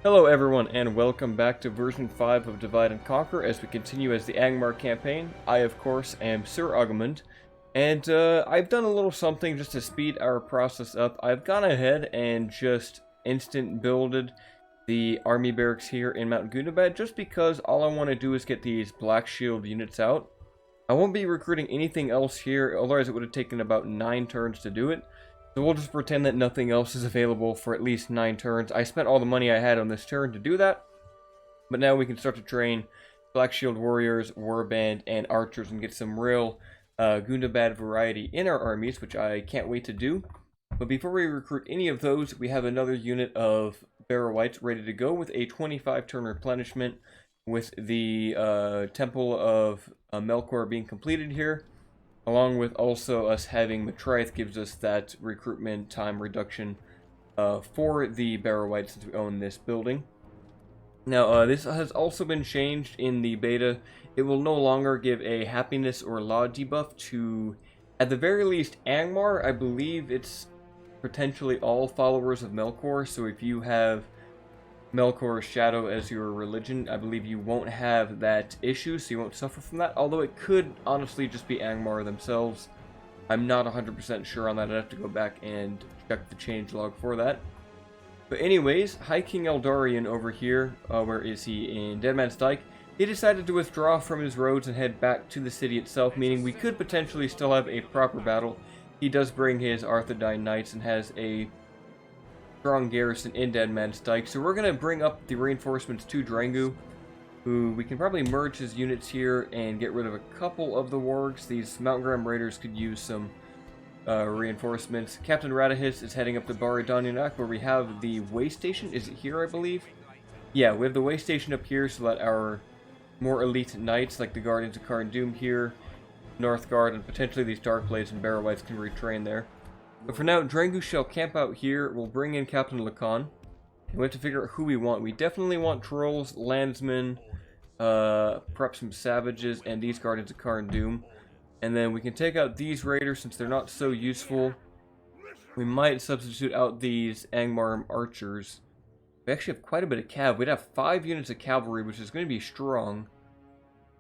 Hello everyone and welcome back to version 5 of Divide and Conquer as we continue as the Angmar campaign. I of course am Sir Agamund, and I've done a little something just to speed our process up. I've gone ahead and just instant builded the army barracks here in Mount Gundabad just because all I want to do is get these Black Shield units out. I won't be recruiting anything else here, otherwise it would have taken about 9 turns to do it. So we'll just pretend that nothing else is available for at least 9 turns. I spent all the money I had on this turn to do that. But now we can start to train Black Shield Warriors, Warband, and Archers and get some real Gundabad variety in our armies, which I can't wait to do. But before we recruit any of those, we have another unit of barrow wights ready to go with a 25 turn replenishment with the Temple of Melkor being completed here. Along with also us having Matriath gives us that recruitment time reduction for the barrow wights since we own this building. Now, this has also been changed in the beta. It will no longer give a happiness or law debuff to, at the very least, Angmar. I believe it's potentially all followers of Melkor, so if you have Melkor's shadow as your religion, I believe you won't have that issue, so you won't suffer from that, although it could honestly just be Angmar themselves. I'm not 100% sure on that. I'd have to go back and check the changelog for that. But anyways, High King Eldarion over here, where is he? In Deadman's Dike. He decided to withdraw from his roads and head back to the city itself, meaning we could potentially still have a proper battle. He does bring his Arthedain knights and has a strong garrison in Deadman's Dike, so we're going to bring up the reinforcements to Drangu, who we can probably merge his units here and get rid of a couple of the wargs. These Mount Graham Raiders could use some reinforcements. Captain Radahis is heading up to Baridanianak, where we have the way station. Is it here, I believe? Yeah, we have the way station up here so that our more elite knights, like the Guardians of Cardolan here, Northguard, and potentially these Darkblades and Barrow Wights can retrain there. But for now, Drangu shall camp out here. We'll bring in Captain Lacan. And we have to figure out who we want. We definitely want trolls, landsmen, perhaps some savages, and these Guardians of Cardolan. And then we can take out these raiders since they're not so useful. We might substitute out these Angmar archers. We actually have quite a bit of cav. We'd have 5 units of cavalry, which is going to be strong.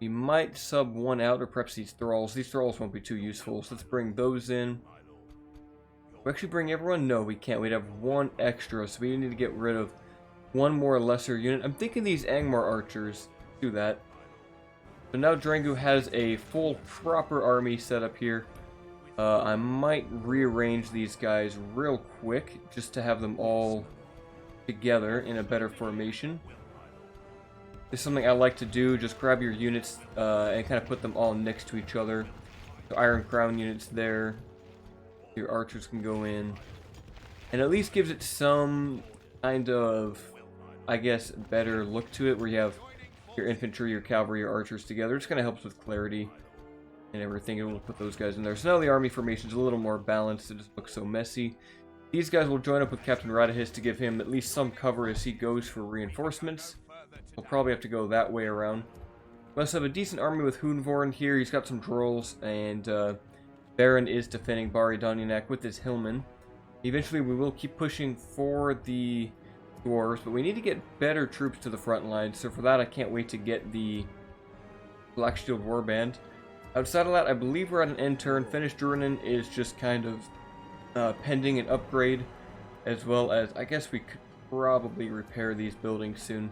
We might sub one out, or perhaps these thralls. These thralls won't be too useful, so let's bring those in. We actually bring everyone? No, we can't. We'd have 1 extra, so we need to get rid of 1 more lesser unit. I'm thinking these Angmar archers do that. So now Drangu has a full proper army set up here. I might rearrange these guys real quick just to have them all together in a better formation. This is something I like to do. Just grab your units and kind of put them all next to each other. So Iron Crown units there. Your archers can go in, and at least gives it some kind of, I guess, better look to it, where you have your infantry, your cavalry, your archers together. It's going to help with clarity and everything, and we'll put those guys in there. So now the army formation is a little more balanced. It doesn't look so messy. These guys will join up with Captain Radahis to give him at least some cover as he goes for reinforcements. We'll probably have to go that way around. We also have a decent army with Hunvorn here. He's got some drolls, and Baron is defending Baridanianak with his Hillman. Eventually we will keep pushing for the Dwarves, but we need to get better troops to the front line, so for that I can't wait to get the Black Shield Warband. Outside of that, I believe we're at an end turn. Finished Druinen is just kind of pending an upgrade, as well as, I guess we could probably repair these buildings soon.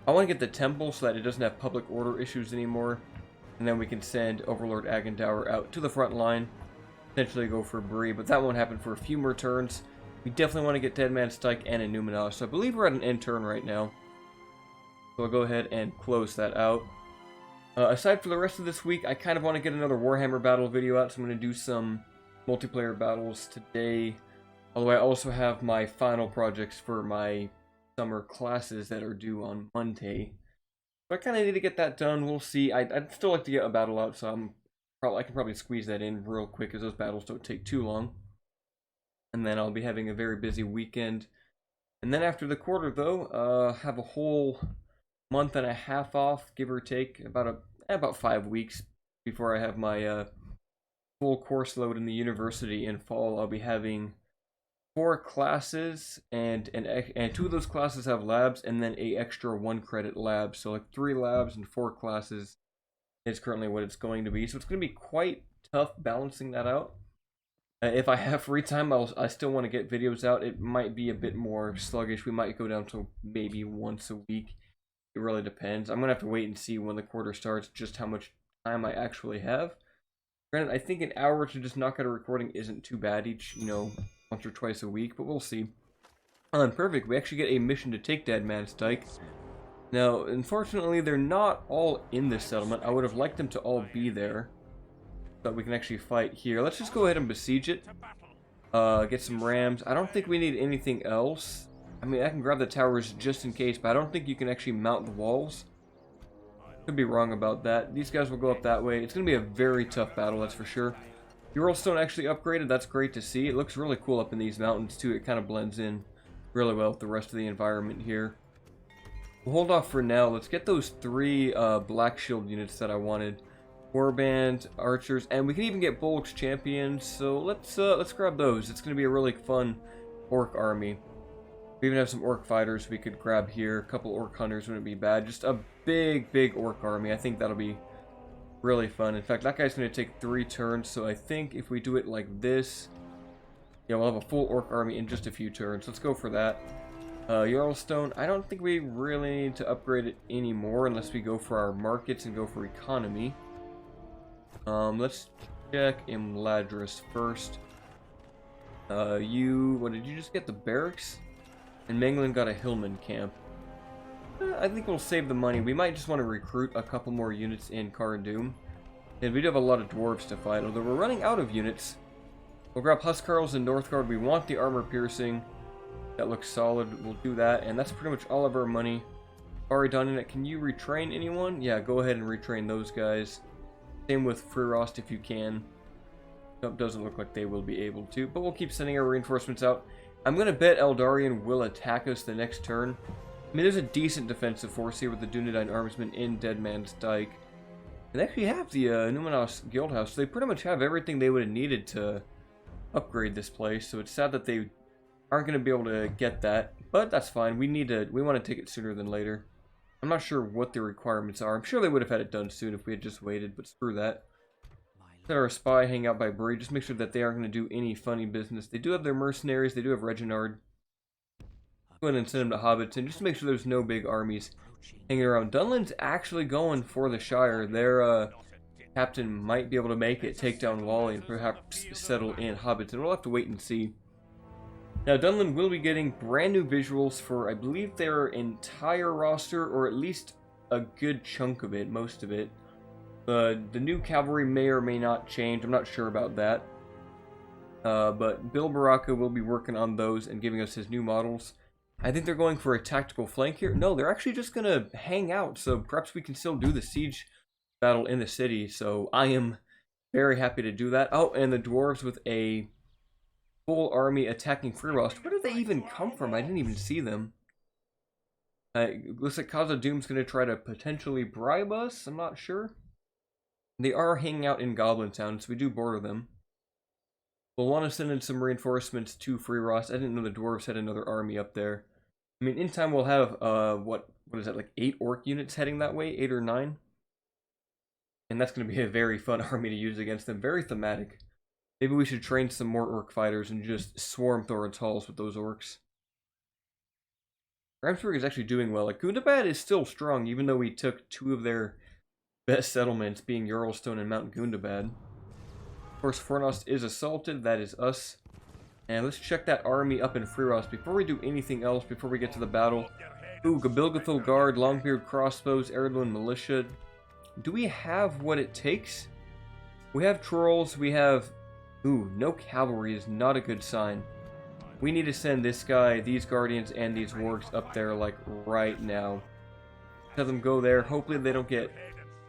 I want to get the temple so that it doesn't have public order issues anymore, and then we can send Overlord Agandaur out to the front line. Potentially go for Bree, but that won't happen for a few more turns. We definitely want to get Deadman's Dike and a Numenor, so I believe we're at an end turn right now. So I'll go ahead and close that out. Aside for the rest of this week, I kind of want to get another Warhammer battle video out, so I'm going to do some multiplayer battles today. Although I also have my final projects for my summer classes that are due on Monday. So I kind of need to get that done. We'll see. I'd still like to get a battle out, so I can probably squeeze that in real quick, as those battles don't take too long. And then I'll be having a very busy weekend. And then after the quarter, though, have a whole month and a half off, give or take, about 5 weeks before I have my full course load in the university in fall. I'll be having 4 classes, and two of those classes have labs, and then a extra 1 credit lab. So like 3 labs and 4 classes is currently what it's going to be. So it's going to be quite tough balancing that out. If I have free time, I still want to get videos out. It might be a bit more sluggish. We might go down to maybe once a week. It really depends. I'm going to have to wait and see when the quarter starts just how much time I actually have. Granted, I think an hour to just knock out a recording isn't too bad each, once or twice a week, but we'll see. Perfect. We actually get a mission to take Dead Man's Dike. Now, unfortunately, they're not all in this settlement. I would have liked them to all be there, but we can actually fight here. Let's just go ahead and besiege it. Get some rams. I don't think we need anything else. I mean, I can grab the towers just in case, but I don't think you can actually mount the walls. Could be wrong about that. These guys will go up that way. It's going to be a very tough battle, that's for sure. Eurostone actually upgraded. That's great to see. It looks really cool up in these mountains, too. It kind of blends in really well with the rest of the environment here. We'll hold off for now. Let's get those 3 Black Shield units that I wanted. Warband, archers, and we can even get Bullock's champions, so let's grab those. It's going to be a really fun orc army. We even have some orc fighters we could grab here. A couple orc hunters wouldn't be bad. Just a big orc army. I think that'll be really fun. In fact, that guy's going to take 3 turns, so I think if we do it like this, yeah, we'll have a full orc army in just a few turns. Let's go for that. Jarlstone, I don't think we really need to upgrade it anymore unless we go for our markets and go for economy. Let's check Imladris first. What did you just get? The barracks? And Menglin got a Hillman camp. I think we'll save the money. We might just want to recruit a couple more units in Cardoon. And we do have a lot of dwarves to fight, although we're running out of units. We'll grab Huskarls and Northgard. We want the armor piercing. That looks solid. We'll do that, and that's pretty much all of our money. Arthedain, can you retrain anyone? Yeah, go ahead and retrain those guys. Same with Fronost if you can. Nope, doesn't look like they will be able to, but we'll keep sending our reinforcements out. I'm going to bet Eldarion will attack us the next turn. I mean, there's a decent defensive force here with the Dunedain Armsmen in Dead Man's Dike. And they actually have the Numenos Guildhouse, so they pretty much have everything they would have needed to upgrade this place. So it's sad that they aren't going to be able to get that, but that's fine. We want to take it sooner than later. I'm not sure what the requirements are. I'm sure they would have had it done soon if we had just waited, but screw that. Let our spy hang out by Bree. Just make sure that they aren't going to do any funny business. They do have their mercenaries. They do have Reginald. Go ahead and send them to Hobbiton, just to make sure there's no big armies hanging around. Dunland's actually going for the Shire. Their captain might be able to make it, take down Wally, and perhaps settle in Hobbiton. We'll have to wait and see. Now, Dunland will be getting brand new visuals for, I believe, their entire roster, or at least a good chunk of it, most of it. The new cavalry may or may not change. I'm not sure about that. But Bill Baraka will be working on those and giving us his new models. I think they're going for a tactical flank here. No, they're actually just going to hang out, so perhaps we can still do the siege battle in the city. So I am very happy to do that. Oh, and the dwarves with a full army attacking Fronost. Where did they even come from? I didn't even see them. Looks like Kaza Doom's going to try to potentially bribe us. I'm not sure. They are hanging out in Goblin Town, so we do border them. We'll want to send in some reinforcements to Fronost. I didn't know the dwarves had another army up there. I mean, in time we'll have, what is that, like 8 orc units heading that way? 8 or 9? And that's going to be a very fun army to use against them. Very thematic. Maybe we should train some more orc fighters and just swarm Thorin's halls with those orcs. Ramsburg is actually doing well. Like, Gundabad is still strong, even though we took 2 of their best settlements, being Jarlstone and Mount Gundabad. Of course, Fornost is assaulted. That is us. And let's check that army up in Fronost before we do anything else, before we get to the battle. Ooh, Gabilgathil Guard, Longbeard Crossbows, Eredlin Militia. Do we have what it takes? We have trolls, we have... Ooh, no cavalry is not a good sign. We need to send this guy, these guardians, and these wargs up there, like, right now. Have them go there. Hopefully they don't get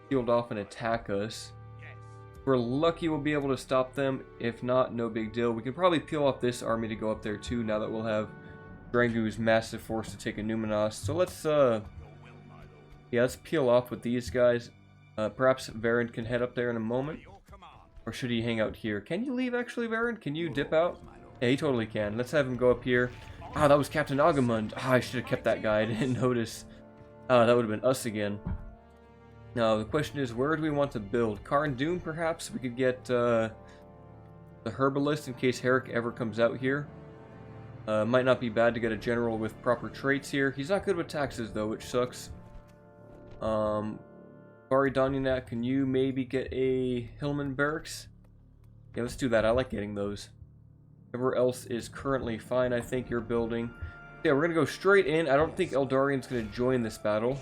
peeled off and attack us. If we're lucky, we'll be able to stop them. If not, no big deal. We can probably peel off this army to go up there, too, now that we'll have Drangu's massive force to take a Numenos. So let's, yeah, let's peel off with these guys. Perhaps Varen can head up there in a moment. Or should he hang out here? Can you leave, actually, Varen? Can you dip out? Yeah, he totally can. Let's have him go up here. Ah, that was Captain Agamund. Ah, I should have kept that guy. I didn't notice. Ah, that would have been us again. Now, the question is, where do we want to build? Karn Doom, perhaps? We could get the Herbalist in case Herrick ever comes out here. Might not be bad to get a general with proper traits here. He's not good with taxes, though, which sucks. Bari Donyanak, can you maybe get a Hillman Barracks? Yeah, let's do that. I like getting those. Everywhere else is currently fine, I think, you're building. Yeah, we're going to go straight in. I don't think Eldarian's going to join this battle.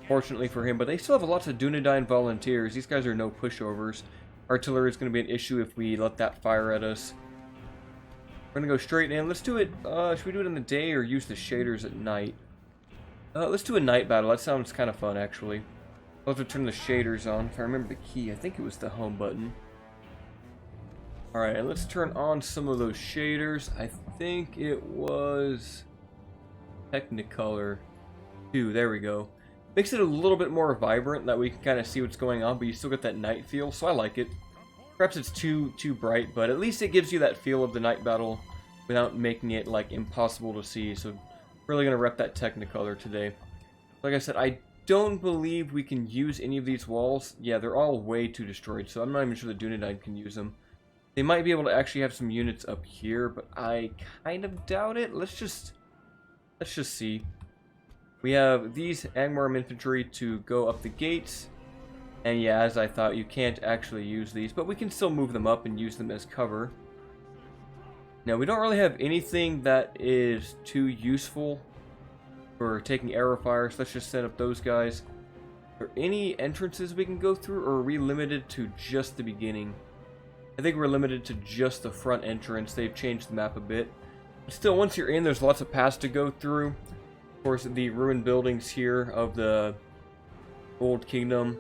Fortunately for him, but they still have lots of Dunedain volunteers. These guys are no pushovers. Artillery is going to be an issue if we let that fire at us. We're going to go straight in. Let's do it, should we do it in the day or use the shaders at night? Let's do a night battle. That sounds kind of fun, actually. I'll have to turn the shaders on. If I remember the key, I think it was the home button. Alright, let's turn on some of those shaders. I think it was Technicolor 2. There we go. Makes it a little bit more vibrant, that we can kind of see what's going on, but you still get that night feel, so I like it. Perhaps it's too bright, but at least it gives you that feel of the night battle without making it, like, impossible to see. So, really going to rep that Technicolor today. Like I said, I don't believe we can use any of these walls. Yeah, they're all way too destroyed, so I'm not even sure the Dunedain can use them. They might be able to actually have some units up here, but I kind of doubt it. Let's just see. We have these Angmar infantry to go up the gates. And yeah, as I thought, you can't actually use these, but we can still move them up and use them as cover. Now, we don't really have anything that is too useful for taking arrow fire, so let's just set up those guys. Are there any entrances we can go through, or are we limited to just the beginning? I think we're limited to just the front entrance. They've changed the map a bit. But still, once you're in, there's lots of paths to go through. Of course, the ruined buildings here of the Old Kingdom.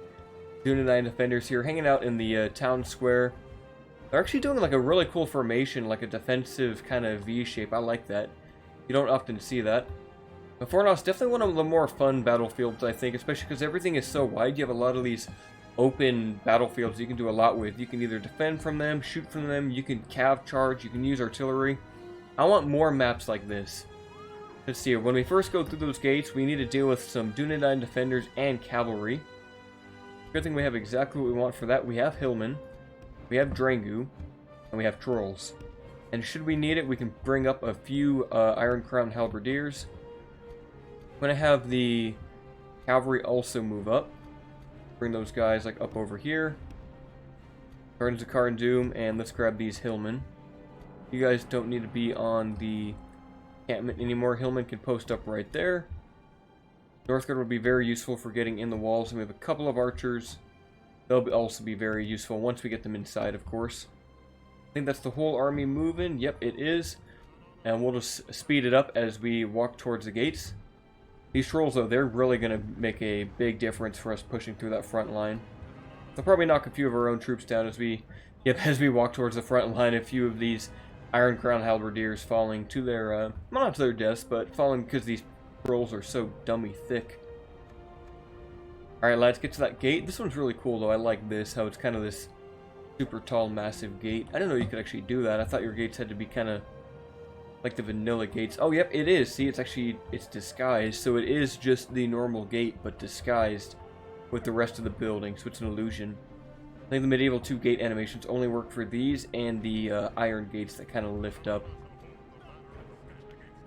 Dunedain defenders here hanging out in the town square. They're actually doing like a really cool formation, like a defensive kind of V shape. I like that. You don't often see that. But Fornost, definitely one of the more fun battlefields, I think, especially because everything is so wide. You have a lot of these open battlefields you can do a lot with. You can either defend from them, shoot from them, you can cav charge, you can use artillery. I want more maps like this. Let's see here. When we first go through those gates, we need to deal with some Dunedain defenders and cavalry. Good thing we have exactly what we want for that. We have Hillmen, we have Drangu, and we have Trolls. And should we need it, we can bring up a few Iron Crown Halberdiers. I'm going to have the cavalry also move up. Bring those guys like up over here. Gardens of Karn Doom, and let's grab these Hillmen. You guys don't need to be on the encampment anymore. Hillmen can post up right there. Northguard will be very useful for getting in the walls, and we have a couple of archers. They'll also be very useful once we get them inside, of course. I think that's the whole army moving. Yep, it is. And we'll just speed it up as we walk towards the gates. These trolls, though, they're really going to make a big difference for us pushing through that front line. They'll probably knock a few of our own troops down as we walk towards the front line. A few of these Iron Crown Halberdiers falling to their, well, not to their deaths, but falling because these trolls are so dummy thick. Alright, let's get to that gate. This one's really cool, though. I like this, how it's kind of this super tall, massive gate. I didn't know you could actually do that. I thought your gates had to be kind of like the vanilla gates. Oh, yep, it is. See, it's disguised. So it is just the normal gate, but disguised with the rest of the building, so it's an illusion. I think the medieval 2 gate animations only work for these and the iron gates that kind of lift up.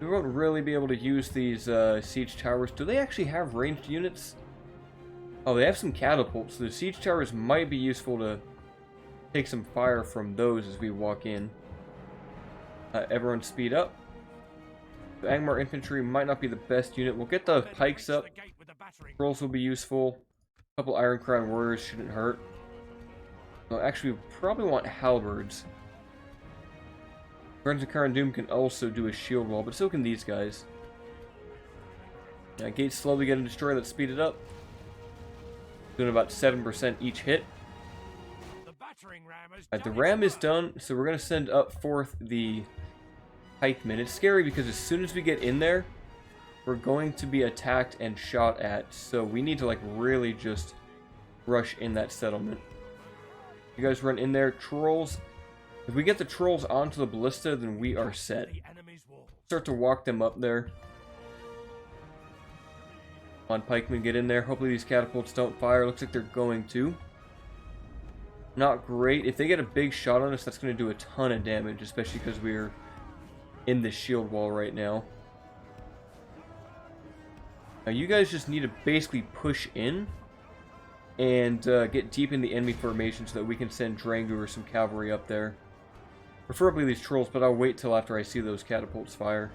We won't really be able to use these siege towers. Do they actually have ranged units? Oh, they have some catapults, so the siege towers might be useful to take some fire from those as we walk in. Everyone speed up. The Angmar infantry might not be the best unit. We'll get the pikes up. Trolls will be useful. A couple Iron Crown warriors shouldn't hurt. Well, actually, we probably want halberds. Gardens of Karn Doom can also do a shield wall, but so can these guys. Gates slowly getting destroyed. Let's speed it up. Doing about 7% each hit. Alright, the ram is done, so we're going to send up forth the pikemen. It's scary because as soon as we get in there, we're going to be attacked and shot at, so we need to like really just rush in that settlement. You guys run in there. Trolls, If we get the trolls onto the ballista, then we are set. Start to walk them up there. Come on, pikemen, get in there. Hopefully these catapults don't fire. Looks like they're going to. Not great. If they get a big shot on us, that's going to do a ton of damage, especially because we're in the shield wall right now. Now you guys just need to basically push in and get deep in the enemy formation so that we can send Drangu or some cavalry up there. Preferably these trolls, but I'll wait till after I see those catapults fire.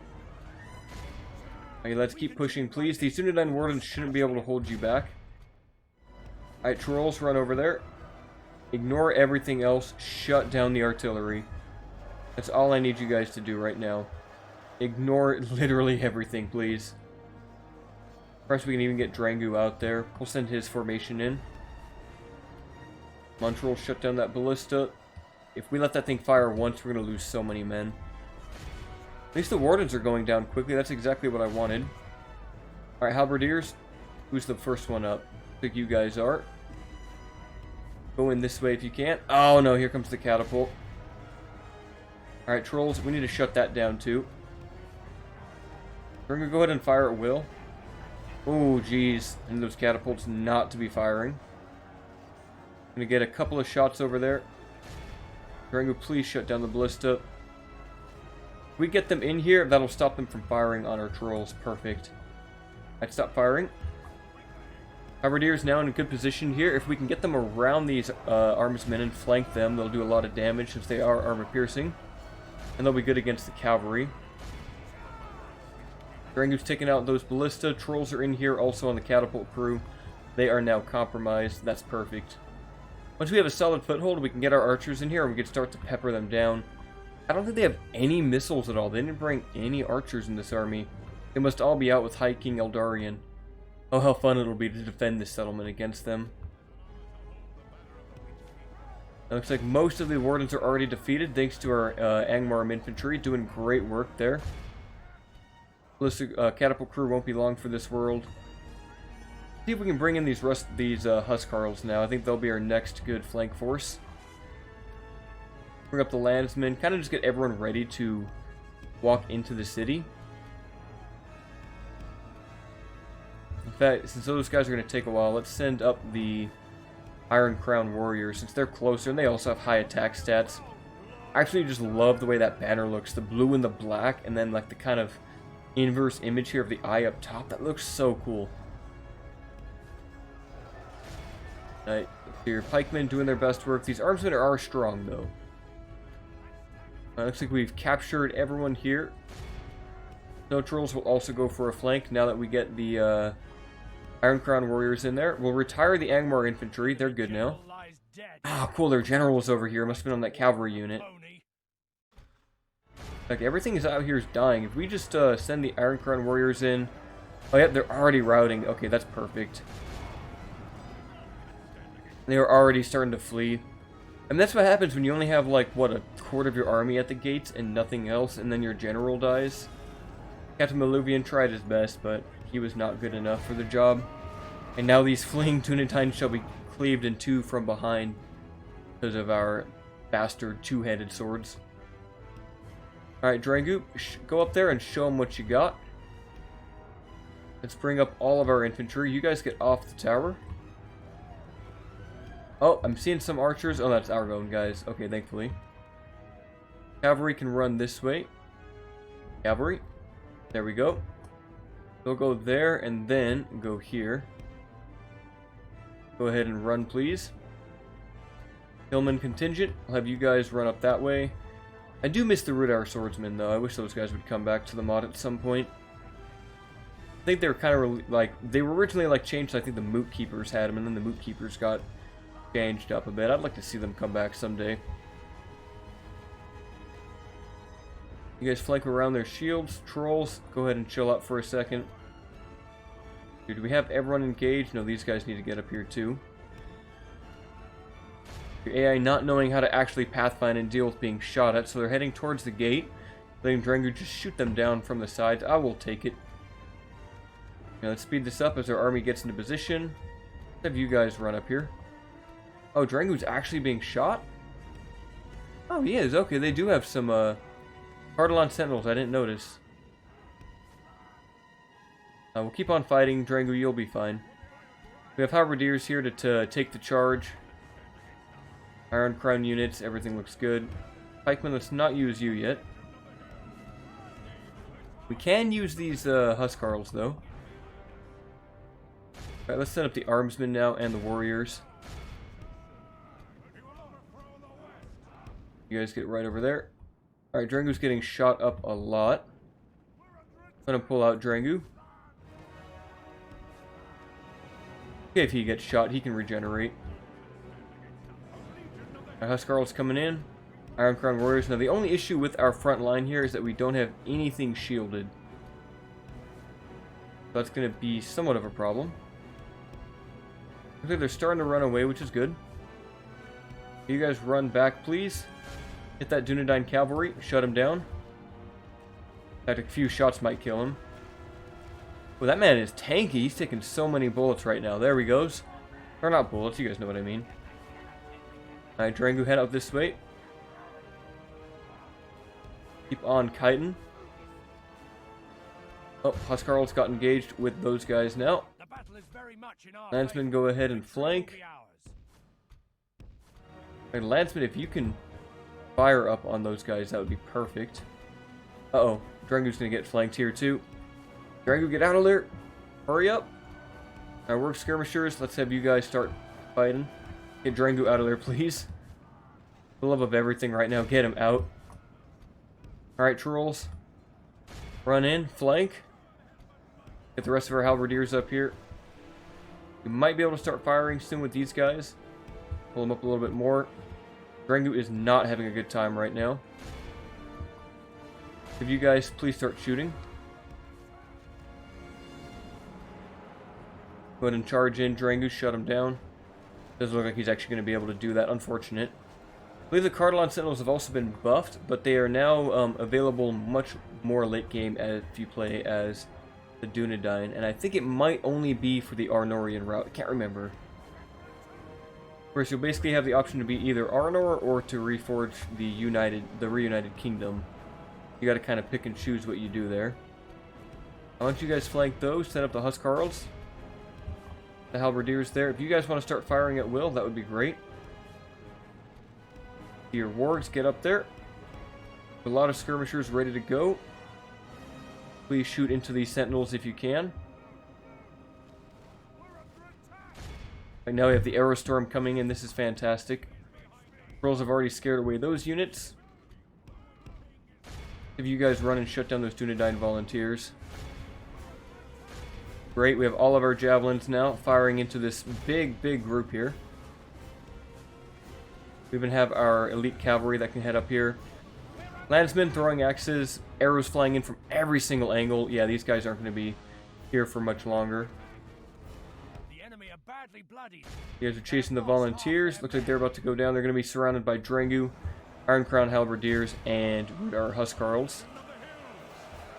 Okay, let's keep pushing, please. These Undead Wardens shouldn't be able to hold you back. Alright, trolls, run over there. Ignore everything else. Shut down the artillery. That's all I need you guys to do right now. Ignore literally everything, please. Perhaps we can even get Drangu out there. We'll send his formation in. Montreal, shut down that ballista. If we let that thing fire once, we're going to lose so many men. At least the wardens are going down quickly. That's exactly what I wanted. Alright, halberdiers. Who's the first one up? I think you guys are. Go in this way if you can. Oh no, here comes the catapult. Alright, trolls, we need to shut that down too. We're going to go ahead and fire at will. Oh, jeez. And those catapults not to be firing. Gonna get a couple of shots over there. Drangu, please shut down the ballista. If we get them in here, that'll stop them from firing on our trolls. Perfect. I'd stop firing. Halberdiers now in a good position here. If we can get them around these armsmen and flank them, they'll do a lot of damage since they are armor piercing. And they'll be good against the cavalry. Drangu's taking out those ballista. Trolls are in here also on the catapult crew. They are now compromised. That's perfect. Once we have a solid foothold, we can get our archers in here and we can start to pepper them down. I don't think they have any missiles at all. They didn't bring any archers in this army. They must all be out with High King Eldarion. Oh, how fun it'll be to defend this settlement against them. It looks like most of the wardens are already defeated thanks to our Angmar infantry doing great work there. Catapult crew won't be long for this world. See if we can bring in these Huskarls now. I think they'll be our next good flank force. Bring up the landsmen. Kind of just get everyone ready to walk into the city. In fact, since those guys are going to take a while, let's send up the Iron Crown Warriors since they're closer and they also have high attack stats. I actually just love the way that banner looks. The blue and the black and then like the kind of inverse image here of the eye up top. That looks so cool. Alright, your pikemen doing their best work. These armsmen are strong though. Looks like we've captured everyone here. Snow trolls will also go for a flank now that we get the Iron Crown Warriors in there. We'll retire the Angmar infantry. They're good now. Ah, cool. Their general is over here. Must have been on that cavalry unit. Like, everything is out here is dying. If we just send the Iron Crown Warriors in... Oh, yeah, they're already routing. Okay, that's perfect. They are already starting to flee. And that's what happens when you only have, like, what, a quarter of your army at the gates and nothing else, and then your general dies. Captain Maluvian tried his best, but he was not good enough for the job. And now these fleeing Tunatines shall be cleaved in two from behind because of our bastard two-handed swords. Alright, Drangu, go up there and show them what you got. Let's bring up all of our infantry. You guys get off the tower. Oh, I'm seeing some archers. Oh, that's our own guys. Okay, thankfully. Cavalry can run this way. Cavalry. There we go. They'll go there and then go here. Go ahead and run, please. Hillman contingent. I'll have you guys run up that way. I do miss the Rhudaur swordsmen, though. I wish those guys would come back to the mod at some point. I think they were kind of like... They were originally like changed. I think the Moot Keepers had them, and then the Moot Keepers got changed up a bit. I'd like to see them come back someday. You guys flank around their shields. Trolls, go ahead and chill out for a second. Do we have everyone engaged? No, these guys need to get up here too. Your AI not knowing how to actually pathfind and deal with being shot at, so they're heading towards the gate. Letting Drangu just shoot them down from the sides. I will take it. Now let's speed this up as our army gets into position. Let's have you guys run up here. Oh, Drangu's actually being shot? Oh, he is. Okay, they do have some Cardolan Sentinels. I didn't notice. We'll keep on fighting. Drangu, you'll be fine. We have Halberdiers here to take the charge. Iron Crown units. Everything looks good. Pikemen, let's not use you yet. We can use these Huskarls, though. Alright, let's set up the Armsmen now and the Warriors. You guys get right over there. Alright, Drangu's getting shot up a lot. I'm gonna pull out Drangu. Okay, if he gets shot, he can regenerate. Our Huskarl's coming in. Iron Crown Warriors. Now, the only issue with our front line here is that we don't have anything shielded. So that's going to be somewhat of a problem. Okay, they're starting to run away, which is good. You guys run back, please. Hit that Dunedain cavalry. Shut him down. In fact, a few shots might kill him. Well, that man is tanky. He's taking so many bullets right now. There he goes. Or not bullets, you guys know what I mean. Alright, Drangu, head out this way. Keep on kiting. Oh, Huskarls got engaged with those guys now. Landsmen, go ahead and flank. Alright, Landsmen, if you can fire up on those guys, that would be perfect. Uh-oh, Drangu's gonna get flanked here too. Drangu, get out of there! Hurry up! Alright, work skirmishers, let's have you guys start fighting. Get Drangu out of there, please. For the love of everything right now, get him out. Alright, trolls. Run in, flank. Get the rest of our halberdiers up here. We might be able to start firing soon with these guys. Pull them up a little bit more. Drangu is not having a good time right now. If you guys please start shooting. Go ahead and charge in Drangu, shut him down. Doesn't look like he's actually going to be able to do that, unfortunate. I believe the Cardolan Sentinels have also been buffed, but they are now available much more late game if you play as the Dunedain, and I think it might only be for the Arnorian route. I can't remember. Of course, you'll basically have the option to be either Arnor or to reforge the reunited kingdom. You got to kind of pick and choose what you do there. I want you guys flank those, set up the Huskarls, the halberdiers there. If you guys want to start firing at will, that would be great. Your wargs, get up there. A lot of skirmishers ready to go. Please shoot into these sentinels if you can. Right now we have the arrow storm coming in. This is fantastic. Trolls have already scared away those units. If you guys run and shut down those Dunedain volunteers. Great, we have all of our javelins now firing into this big group here. We even have our elite cavalry that can head up here. Landsmen throwing axes, arrows flying in from every single angle. Yeah, these guys aren't going to be here for much longer. The enemy are badly bloodied. You guys are chasing the volunteers. Looks like they're about to go down. They're going to be surrounded by Drangu, Iron Crown Halberdiers, and Rhudaur Huskarls.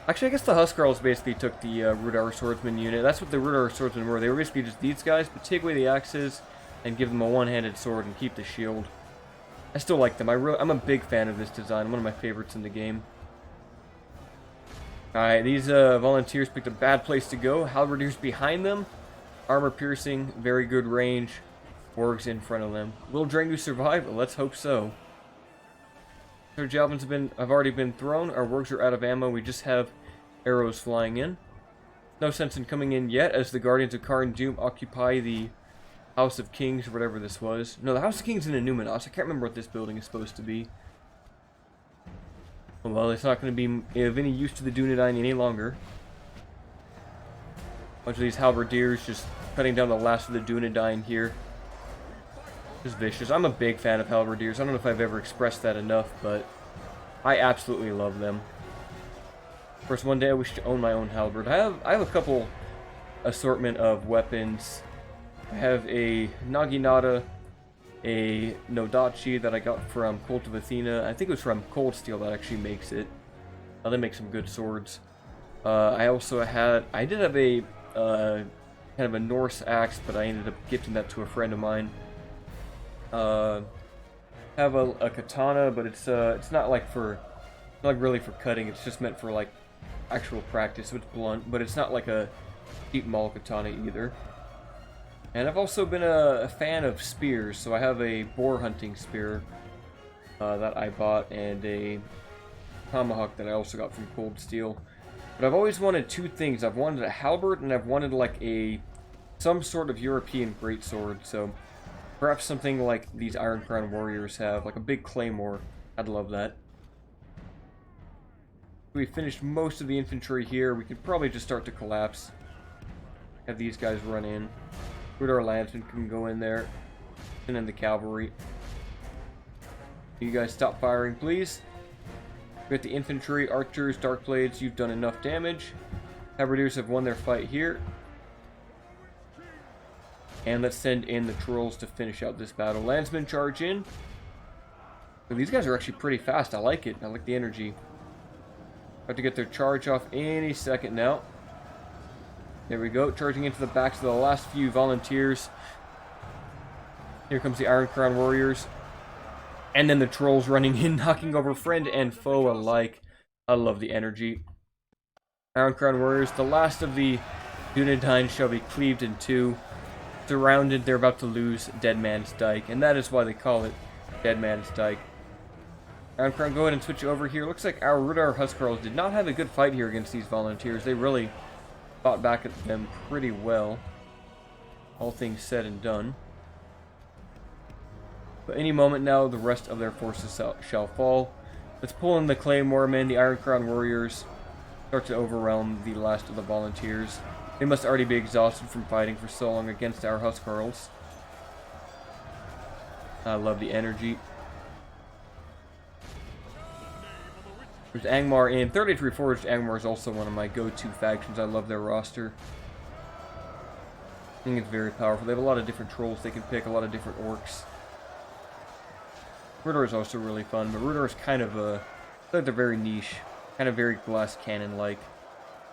Actually, I guess the Huskarls basically took the Rhudaur Swordsman unit. That's what the Rhudaur Swordsmen were. They were basically just these guys, but take away the axes and give them a one-handed sword and keep the shield. I still like them. I'm a big fan of this design. One of my favorites in the game. Alright, these volunteers picked a bad place to go. Halberdiers behind them. Armor piercing, very good range. Wargs in front of them. Will Drangu survive? Let's hope so. Their javelins have already been thrown. Our wargs are out of ammo. We just have arrows flying in. No sense in coming in yet, as the Guardians of Karn Doom occupy the House of Kings, or whatever this was. No, the House of Kings in Numinos. I can't remember what this building is supposed to be. Well, it's not going to be of any use to the Dunedain any longer. A bunch of these halberdiers just cutting down the last of the Dunedain here. Just vicious. I'm a big fan of halberdiers. I don't know if I've ever expressed that enough, but I absolutely love them. Of course, one day I wish to own my own halberd. I have a couple assortment of weapons. I have a Naginata, a Nodachi that I got from Cult of Athena. I think it was from Cold Steel that actually makes it. They make some good swords. I did have a kind of a Norse axe, but I ended up gifting that to a friend of mine. have a katana, but it's not like really for cutting. It's just meant for like actual practice. So it's blunt, but it's not like a cheap mall katana either. And I've also been a fan of spears, so I have a boar hunting spear that I bought, and a tomahawk that I also got from Cold Steel. But I've always wanted two things. I've wanted a halberd, and I've wanted like some sort of European greatsword. So perhaps something like these Iron Crown warriors have, like a big claymore. I'd love that. We finished most of the infantry here. We could probably just start to collapse. Have these guys run in. Rhudaur landsmen can go in there. And then the cavalry. You guys stop firing, please. We got the infantry, archers, dark blades. You've done enough damage. Halberdiers have won their fight here. And let's send in the trolls to finish out this battle. Landsmen charge in. So these guys are actually pretty fast. I like it. I like the energy. About to get their charge off any second now. There we go. Charging into the backs of the last few volunteers. Here comes the Iron Crown warriors. And then the trolls running in, knocking over friend and foe alike. I love the energy. Iron Crown warriors, the last of the Dunedain shall be cleaved in two. Surrounded, they're about to lose Dead Man's Dike, and that is why they call it Dead Man's Dike. Iron Crown, go ahead and switch over here. Looks like our Rhudaur Huskarls did not have a good fight here against these volunteers. They really fought back at them pretty well. All things said and done. But any moment now, the rest of their forces shall fall. Let's pull in the Claymore men, the Iron Crown warriors. Start to overwhelm the last of the volunteers. They must already be exhausted from fighting for so long against our Huskarls. I love the energy. There's Angmar in. 33 Forged Angmar is also one of my go-to factions. I love their roster. I think it's very powerful. They have a lot of different trolls they can pick, a lot of different orcs. Rhudaur is also really fun, but Rhudaur is kind of I feel like they're very niche, kind of very glass cannon-like.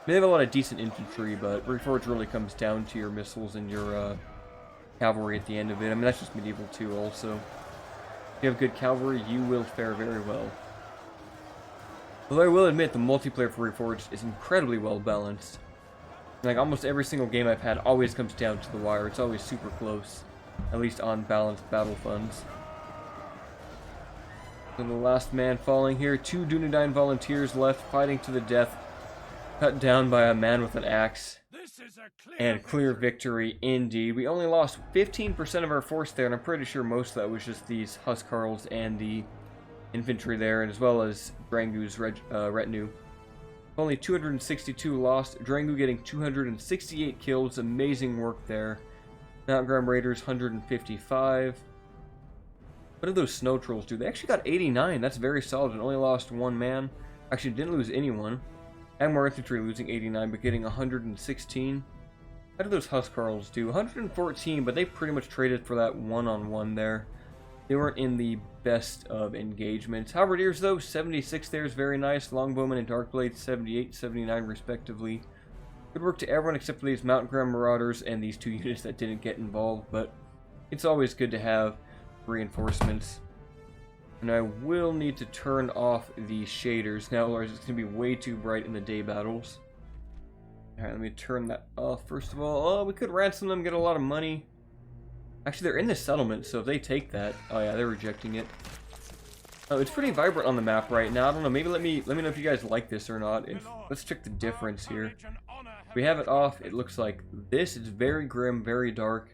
They have a lot of decent infantry, but Reforged really comes down to your missiles and your cavalry at the end of it. I mean, that's just medieval too, also. If you have good cavalry, you will fare very well. Although I will admit, the multiplayer for Reforged is incredibly well balanced. Like, almost every single game I've had always comes down to the wire. It's always super close, at least on balanced battle funds. And the last man falling here. 2 Dunedain volunteers left, fighting to the death. Cut down by a man with an axe. And clear victory indeed. We only lost 15% of our force there, and I'm pretty sure most of that was just these Huskarls and the infantry there, and as well as Drangu's retinue. Only 262 lost. Drangu getting 268 kills. Amazing work there. Mountgram Raiders 155. What did those snow trolls do? They actually got 89. That's very solid and only lost one man. Actually, didn't lose anyone. Angmar infantry losing 89, but getting 116. How did those Huskarls do? 114, but they pretty much traded for that one-on-one there. They weren't in the best of engagements. Halberdiers, though, 76 there is very nice. Longbowmen and Darkblades, 78, 79 respectively. Good work to everyone except for these Mountgram Marauders and these 2 units that didn't get involved, but it's always good to have reinforcements. And I will need to turn off the shaders now, otherwise it's going to be way too bright in the day battles. Alright, let me turn that off first of all. Oh, we could ransom them, get a lot of money. Actually, they're in the settlement, so if they take that... Oh yeah, they're rejecting it. Oh, it's pretty vibrant on the map right now. I don't know, maybe let me know if you guys like this or not. Let's check the difference here. If we have it off, it looks like this. It's very grim, very dark.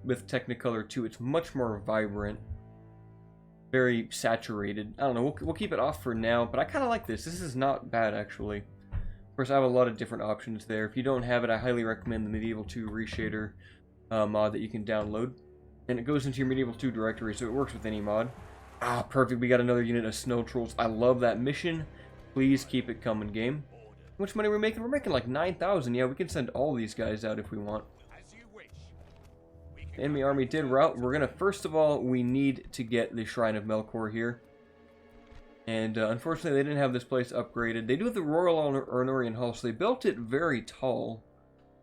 With Technicolor too, it's much more vibrant. Very saturated. I don't know, we'll keep it off for now, but I kind of like this. This is not bad, actually. Of course, I have a lot of different options there. If you don't have it, I highly recommend the Medieval 2 Reshader mod that you can download. And it goes into your Medieval 2 directory, so it works with any mod. Ah, perfect. We got another unit of Snow Trolls. I love that mission. Please keep it coming, game. How much money are we making? We're making like 9,000. Yeah, we can send all these guys out if we want. The enemy army did rout. We're gonna, first of all, we need to get the Shrine of Melkor here. And unfortunately, they didn't have this place upgraded. They do have the Royal Arnorian Hall, so they built it very tall.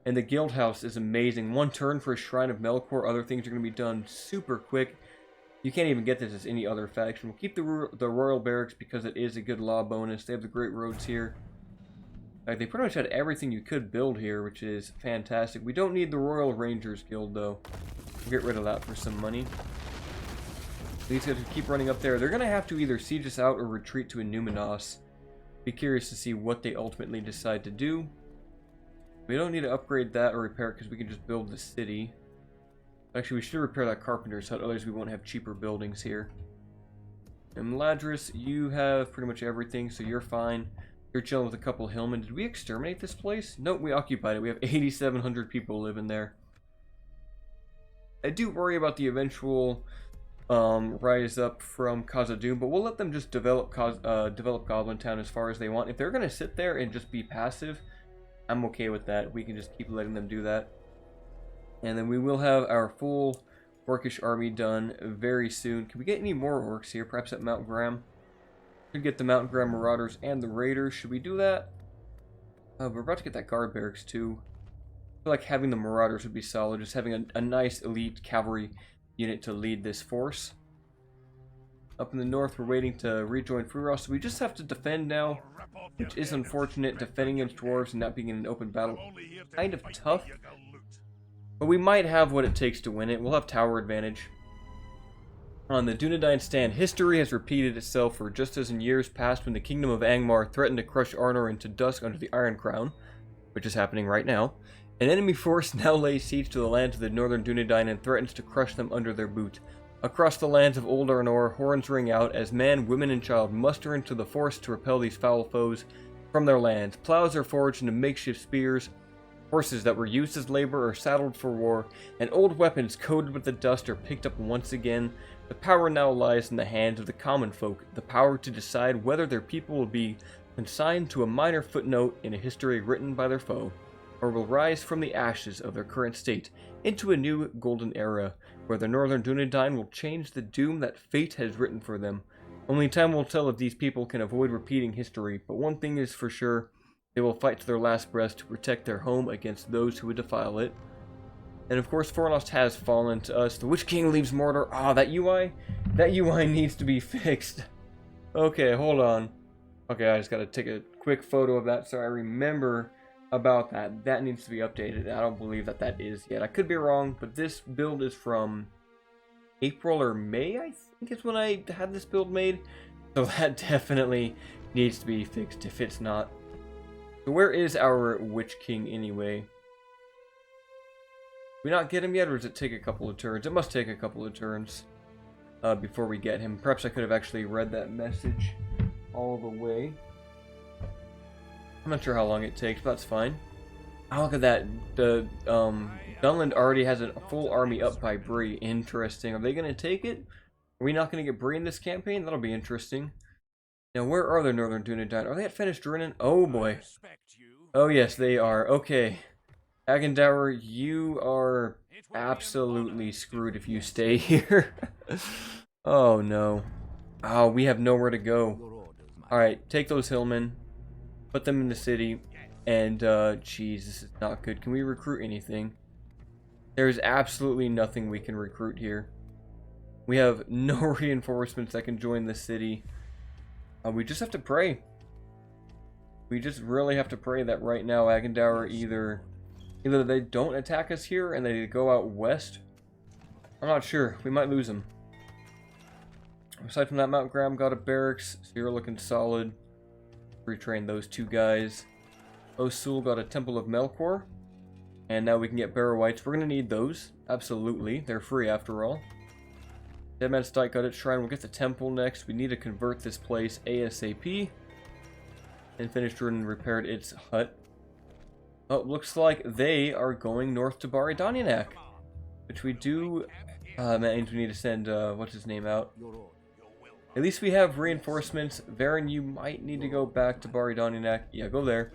And the Guild House is amazing. 1 turn for a Shrine of Melkor. Other things are gonna be done super quick. You can't even get this as any other faction. We'll keep the Royal Barracks because it is a good law bonus. They have the Great Roads here. Like, they pretty much had everything you could build here, which is fantastic. We don't need the Royal Rangers Guild, though. We'll get rid of that for some money. These guys keep running up there. They're going to have to either siege us out or retreat to Numinos. Be curious to see what they ultimately decide to do. We don't need to upgrade that or repair it because we can just build the city. Actually, we should repair that carpenter's hut, otherwise we won't have cheaper buildings here. And Ladris, you have pretty much everything, so you're fine. You're chilling with a couple hillmen. Did we exterminate this place? Nope, we occupied it. We have 8,700 people living there. I do worry about the eventual rise up from Khazad-dûm, but we'll let them just develop Goblin Town as far as they want. If they're going to sit there and just be passive, I'm okay with that. We can just keep letting them do that. And then we will have our full orcish army done very soon. Can we get any more orcs here? Perhaps at Mount Graham? Could get the Mount Graham Marauders and the Raiders. Should we do that? We're about to get that guard barracks too. I feel like having the Marauders would be solid. Just having a nice elite cavalry unit to lead this force. Up in the north, we're waiting to rejoin Fornost. So we just have to defend now, which is unfortunate. Defending against dwarves and not being in an open battle, kind of tough. But we might have what it takes to win it. We'll have tower advantage. On the Dunedain stand, history has repeated itself, for just as in years past when the kingdom of Angmar threatened to crush Arnor into dust under the Iron Crown, which is happening right now, an enemy force now lays siege to the lands of the northern Dunedain and threatens to crush them under their boot. Across the lands of old Arnor, horns ring out as man, women, and child muster into the forest to repel these foul foes from their lands. Plows are forged into makeshift spears. Horses that were used as labor are saddled for war, and old weapons coated with the dust are picked up once again. The power now lies in the hands of the common folk, the power to decide whether their people will be consigned to a minor footnote in a history written by their foe, or will rise from the ashes of their current state into a new golden era, where the northern Dunedain will change the doom that fate has written for them. Only time will tell if these people can avoid repeating history, but one thing is for sure. They will fight to their last breath to protect their home against those who would defile it. And of course, Fornost has fallen to us. The Witch King leaves Mordor. Ah, that UI needs to be fixed. Okay, hold on. Okay, I just gotta take a quick photo of that so I remember about that. That needs to be updated. I don't believe that that is yet. I could be wrong, but this build is from April or May, I think is when I had this build made. So that definitely needs to be fixed if it's not. So where is our Witch King anyway? Did we not get him yet, or does it take a couple of turns? It must take a couple of turns before we get him. Perhaps I could have actually read that message all the way. I'm not sure how long it takes, but that's fine. Oh, look at that. The Dunland already has a full army up by Bree. Interesting. Are they going to take it? Are we not going to get Bree in this campaign? That'll be interesting. Now, where are the northern Dunedain? Are they at Fenris-Druinen? Oh, boy. Oh, yes, they are. Okay. Agandaur, you are absolutely screwed if you stay here. Oh, no. Oh, we have nowhere to go. Alright, take those hillmen. Put them in the city. And, geez, this is not good. Can we recruit anything? There's absolutely nothing we can recruit here. We have no reinforcements that can join the city. We just have to pray. We just really have to pray that right now Agandaur either they don't attack us here and they go out west. I'm not sure. We might lose them. Aside from that, Mount Graham got a barracks, so you're looking solid. Retrain those two guys. Osul got a Temple of Melkor. And now we can get barrow wights. We're going to need those. Absolutely. They're free after all. Deadman's Dike got its shrine. We'll get the temple next. We need to convert this place ASAP. And finished and repaired its hut. Oh, looks like they are going north to Baridanianak. Which we do... that means we need to send, what's his name out. At least we have reinforcements. Varen, you might need to go back to Baridanianak. Yeah, go there.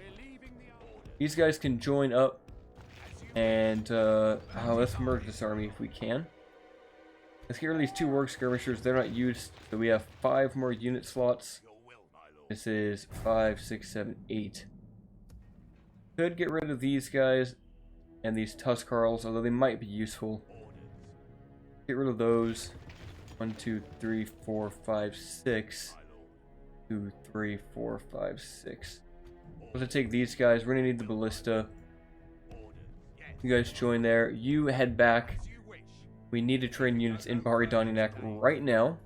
These guys can join up. And, let's merge this army if we can. Let's get rid of these 2 work skirmishers. They're not used. So we have 5 more unit slots. This is 5, 6, 7, 8. Could get rid of these guys and these Tuskarls, although they might be useful. Get rid of those. 1, 2, 3, 4, 5, 6. 2, 3, 4, 5, 6. We'll have to take these guys. We're gonna need the ballista. You guys join there. You head back. We need to train units in Barrow right now.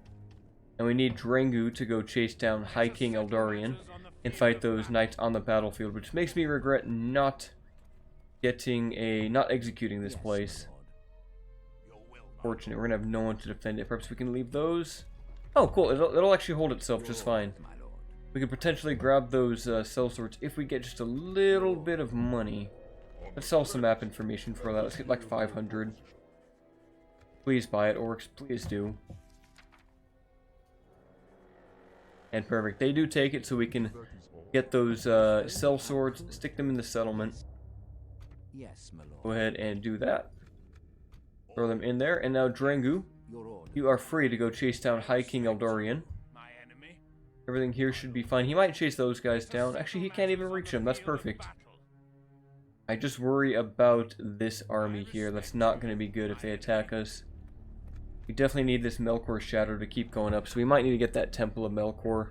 And we need Drangu to go chase down High King Eldarian and fight those knights on the battlefield, which makes me regret not executing this place. Fortunate, we're gonna have no one to defend it. Perhaps we can leave those. Oh, cool! It'll actually hold itself just fine. We could potentially grab those cell swords if we get just a little bit of money. Let's sell some map information for that. Let's get like 500. Please buy it, orcs. Please do. And perfect. They do take it, so we can get those cell swords, stick them in the settlement. Yes, my lord. Go ahead and do that. Throw them in there. And now, Drangu, you are free to go chase down High King Eldarian. Everything here should be fine. He might chase those guys down. Actually, he can't even reach them. That's perfect. I just worry about this army here. That's not going to be good if they attack us. We definitely need this Melkor Shadow to keep going up, so we might need to get that Temple of Melkor.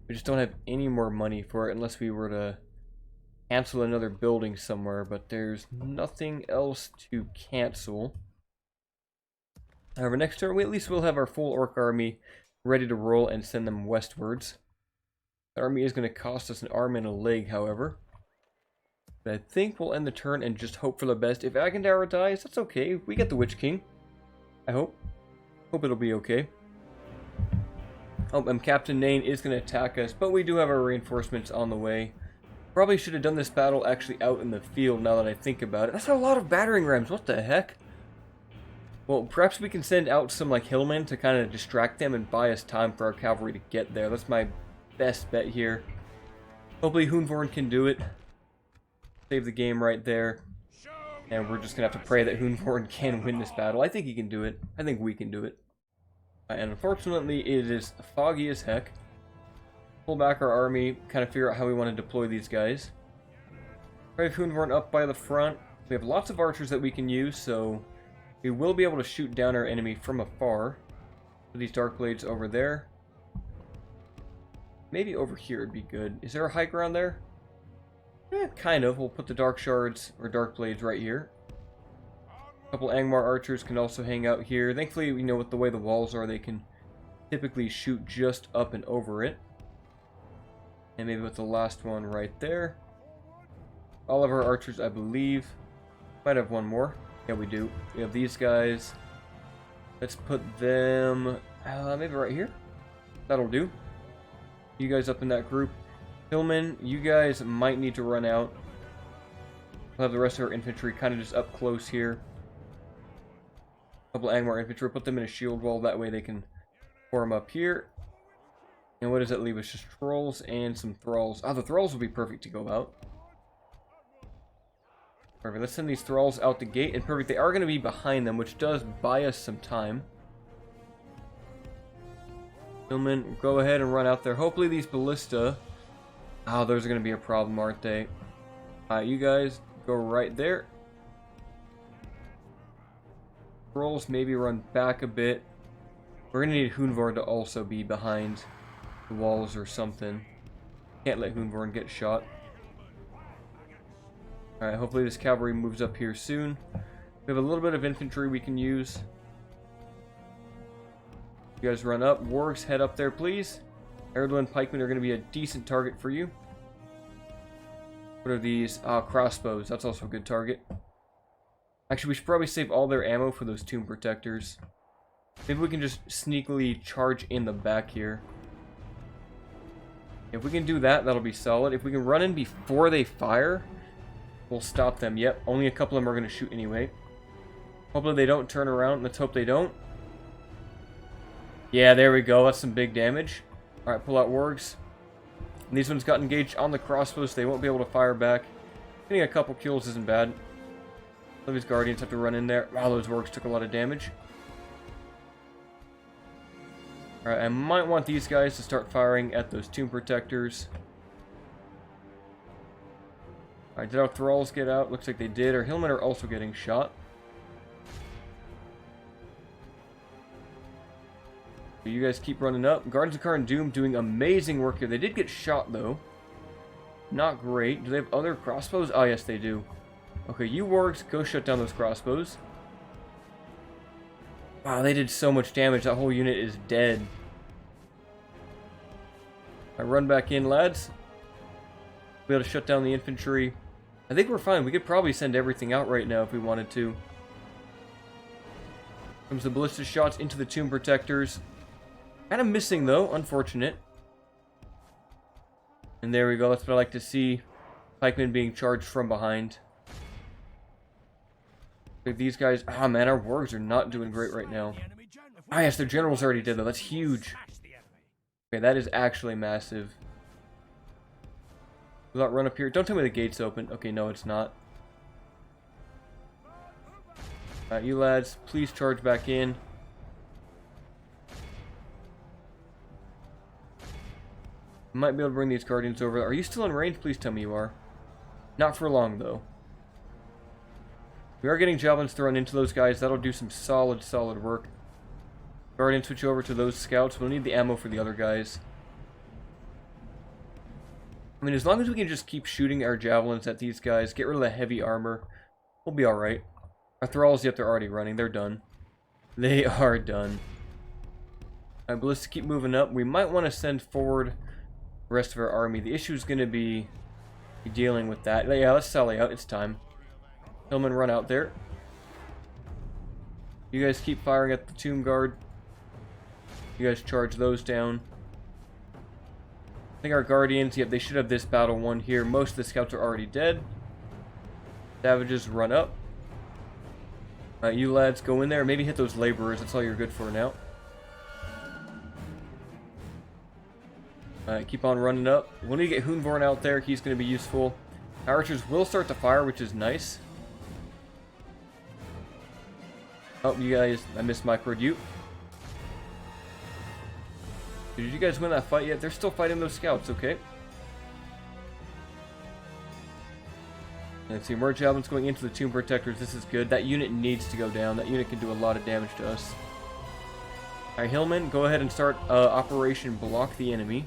We just don't have any more money for it unless we were to cancel another building somewhere, but there's nothing else to cancel. However, next turn, we at least will have our full orc army ready to roll and send them westwards. The army is going to cost us an arm and a leg, however. But I think we'll end the turn and just hope for the best. If Agandaur dies, that's okay. We get the Witch King. I hope. Hope it'll be okay. Oh, and Captain Nain is going to attack us, but we do have our reinforcements on the way. Probably should have done this battle actually out in the field now that I think about it. That's a lot of battering rams. What the heck? Well, perhaps we can send out some like hillmen to kind of distract them and buy us time for our cavalry to get there. That's my best bet here. Hopefully Hunvorn can do it. Save the game right there. And we're just going to have to pray that Hunvorn can win this battle. I think he can do it. I think we can do it. And unfortunately, it is foggy as heck. Pull back our army, kind of figure out how we want to deploy these guys. Drive Hunvorn up by the front. We have lots of archers that we can use, so we will be able to shoot down our enemy from afar. Put these dark blades over there. Maybe over here would be good. Is there a high ground there? Kind of. We'll put the dark shards or dark blades right here. A couple Angmar archers can also hang out here. Thankfully, you know, with the way the walls are, they can typically shoot just up and over it. And maybe with the last one right there. All of our archers, I believe. Might have one more. Yeah, we do. We have these guys. Let's put them maybe right here. That'll do. You guys up in that group. Hillmen, you guys might need to run out. We'll have the rest of our infantry kind of just up close here. A couple Angmar infantry, put them in a shield wall, that way they can form up here. And what does that leave us? Just trolls and some thralls. Ah, the thralls will be perfect to go out. Perfect, let's send these thralls out the gate, and perfect, they are going to be behind them, which does buy us some time. Hillmen, go ahead and run out there. Hopefully these ballista... Oh, those are going to be a problem, aren't they? You guys, go right there. Trolls maybe run back a bit. We're going to need Hunvorn to also be behind the walls or something. Can't let Hunvorn get shot. Alright, hopefully this cavalry moves up here soon. We have a little bit of infantry we can use. You guys run up. Wargs, head up there, please. Erain pikemen are going to be a decent target for you. What are these? Crossbows. That's also a good target. Actually, we should probably save all their ammo for those tomb protectors. Maybe we can just sneakily charge in the back here. If we can do that, that'll be solid. If we can run in before they fire, we'll stop them. Yep, only a couple of them are going to shoot anyway. Hopefully they don't turn around. Let's hope they don't. Yeah, there we go. That's some big damage. Alright, pull out wargs. And these ones got engaged on the crossbows, so they won't be able to fire back. Getting a couple kills isn't bad. Some of these guardians have to run in there. Wow, those wargs took a lot of damage. Alright, I might want these guys to start firing at those tomb protectors. Alright, did our thralls get out? Looks like they did. Our hillmen are also getting shot. You guys keep running up. Guardians of Khazad Dûm doing amazing work here. They did get shot, though. Not great. Do they have other crossbows? Oh, yes, they do. Okay, you wargs, go shut down those crossbows. Wow, they did so much damage. That whole unit is dead. I run back in, lads. Be able to shut down the infantry. I think we're fine. We could probably send everything out right now if we wanted to. Comes the ballista shots into the tomb protectors. Kind of missing, though. Unfortunate. And there we go. That's what I like to see. Pikemen being charged from behind. Like these guys... Ah, man, our wargs are not doing great right now. Ah, yes, their general's already dead, though. That's huge. Okay, that is actually massive. Will that run up here? Don't tell me the gate's open. Okay, no, it's not. Alright, you lads, please charge back in. Might be able to bring these guardians over. Are you still in range? Please tell me you are. Not for long, though. We are getting javelins thrown into those guys. That'll do some solid work. Guardian, switch over to those scouts. We'll need the ammo for the other guys. I mean, as long as we can just keep shooting our javelins at these guys, get rid of the heavy armor, we'll be alright. Our thralls, yep, they're already running. They're done. They are done. Alright, ballista, keep moving up. We might want to send forward the rest of our army. The issue is going to be dealing with that. Yeah, let's sally out. It's time. Hillman, run out there. You guys keep firing at the tomb guard. You guys charge those down. I think our guardians, yep, they should have this battle won here. Most of the scouts are already dead. Savages, run up. Alright, you lads, go in there. Maybe hit those laborers. That's all you're good for now. Alright, keep on running up. When we get Hoonvorn out there, he's going to be useful. Archers will start to fire, which is nice. Oh, you guys, I missed my pursuit. Did you guys win that fight yet? They're still fighting those scouts, okay. Let's see, more javelins going into the tomb protectors. This is good. That unit needs to go down. That unit can do a lot of damage to us. Alright, Hillman, go ahead and start Operation Block the Enemy.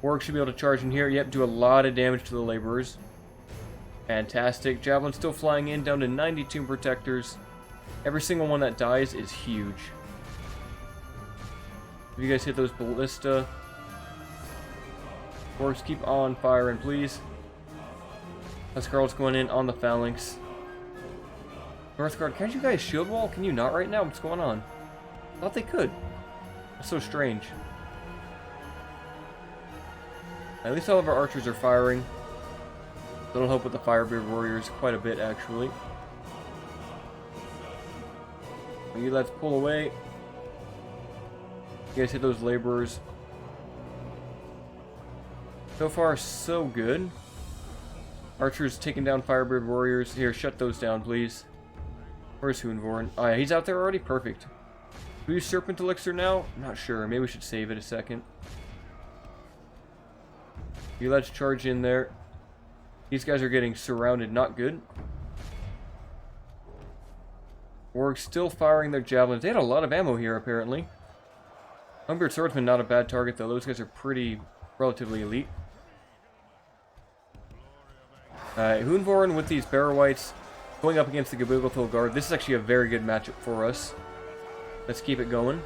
Warg should be able to charge in here. Yep, do a lot of damage to the laborers. Fantastic. Javelin still flying in, down to 90 tomb protectors. Every single one that dies is huge. If you guys hit those ballista. Wargs, keep on firing, please. Huskarl's going in on the phalanx. Northguard, can't you guys shield wall? Can you not right now? What's going on? I thought they could. That's so strange. At least all of our archers are firing. That'll help with the Firebeard warriors quite a bit, actually. You lads pull away. You guys hit those laborers. So far, so good. Archers taking down Firebeard warriors. Here, shut those down, please. Where's Hoonvorn? Oh yeah, he's out there already? Perfect. Do we use Serpent Elixir now? I'm not sure. Maybe we should save it a second. You lads charge in there. These guys are getting surrounded. Not good. Wargs still firing their javelins. They had a lot of ammo here, apparently. Longbeard Swordsman, not a bad target, though. Those guys are pretty relatively elite. Hoonvorn with these barrow wights going up against the Gabilgathul Guard. This is actually a very good matchup for us. Let's keep it going.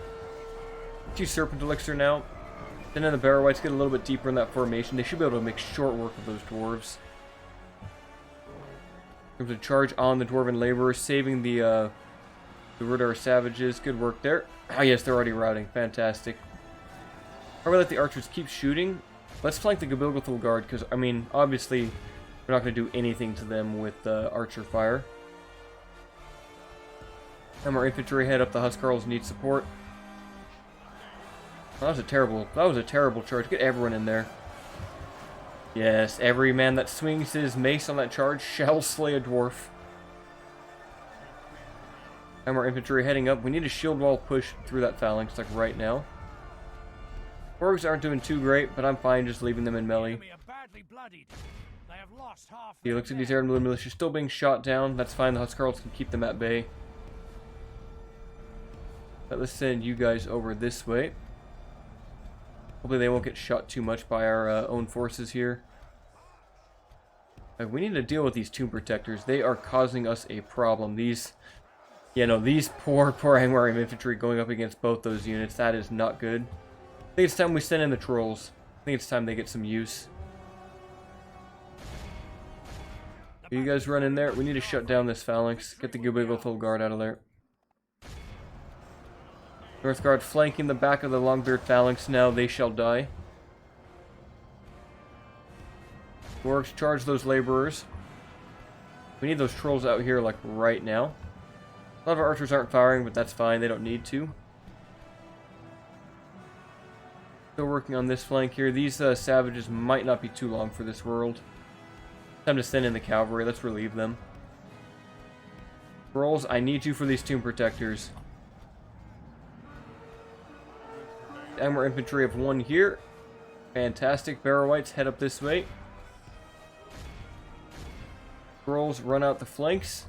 Let's use Serpent Elixir now. Then the barrow wights get a little bit deeper in that formation. They should be able to make short work of those dwarves. Comes a charge on the dwarven laborers, saving the Rhudaur savages. Good work there. Ah, yes, they're already routing. Fantastic. Probably let the archers keep shooting. Let's flank the Gabilgathul Guard, because, I mean, obviously, we're not going to do anything to them with archer fire. And our infantry head up. The Huskarls need support. That was a terrible charge. Get everyone in there. Yes, every man that swings his mace on that charge shall slay a dwarf. And our infantry heading up. We need a shield wall push through that phalanx, like right now. Orgs aren't doing too great, but I'm fine just leaving them in melee. He looks at these Erain Blue militia still being shot down. That's fine, the Huskarls can keep them at bay. But let's send you guys over this way. Hopefully they won't get shot too much by our own forces here. We need to deal with these tomb protectors. They are causing us a problem. These, you know, these poor Angmar infantry going up against both those units. That is not good. I think it's time we send in the trolls. I think it's time they get some use. You guys run in there. We need to shut down this phalanx. Get the Gubbiglefull Guard out of there. North Guard flanking the back of the Longbeard phalanx. Now they shall die. Dwarves, charge those laborers. We need those trolls out here, like, right now. A lot of our archers aren't firing, but that's fine. They don't need to. Still working on this flank here. These savages might not be too long for this world. Time to send in the cavalry. Let's relieve them. Trolls, I need you for these tomb protectors. Angmar infantry of 1 here. Fantastic. Barrow wights, head up this way. Trolls, run out the flanks.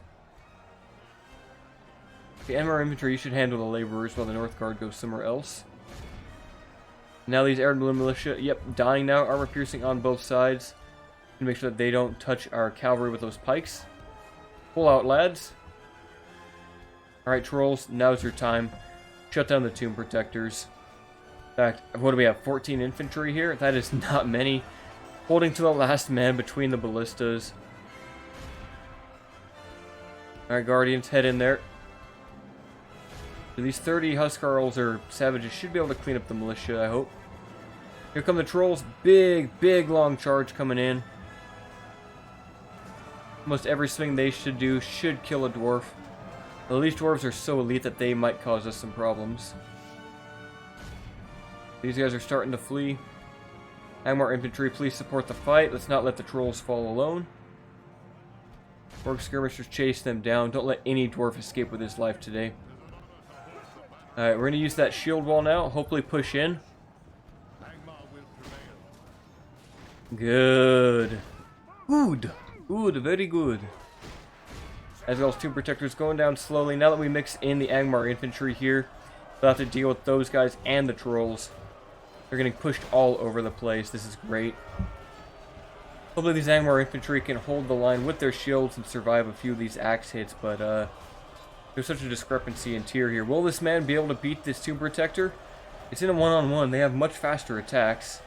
The Angmar infantry, you should handle the laborers while the North Guard goes somewhere else. Now these Erain militia, yep, dying now. Armor piercing on both sides. Make sure that they don't touch our cavalry with those pikes. Pull out, lads. Alright, trolls, now's your time. Shut down the tomb protectors. In fact, what do we have? 14 infantry here? That is not many. Holding to the last man between the ballistas. Alright, Guardians, head in there. So these 30 Huskarls or savages should be able to clean up the militia, I hope. Here come the trolls. Big, long charge coming in. Almost every swing they should do should kill a dwarf. Well, these dwarves are so elite that they might cause us some problems. These guys are starting to flee. Angmar infantry, please support the fight. Let's not let the trolls fall alone. Orc skirmishers, chase them down. Don't let any dwarf escape with his life today. Alright, we're going to use that shield wall now. Hopefully push in. Good. Good. Good, very good. As well as tomb protectors going down slowly. Now that we mix in the Angmar infantry here, we'll have to deal with those guys and the trolls. They're getting pushed all over the place. This is great. Hopefully these Angmar infantry can hold the line with their shields and survive a few of these axe hits, but there's such a discrepancy in tier here. Will this man be able to beat this tomb protector? It's in a one-on-one. They have much faster attacks.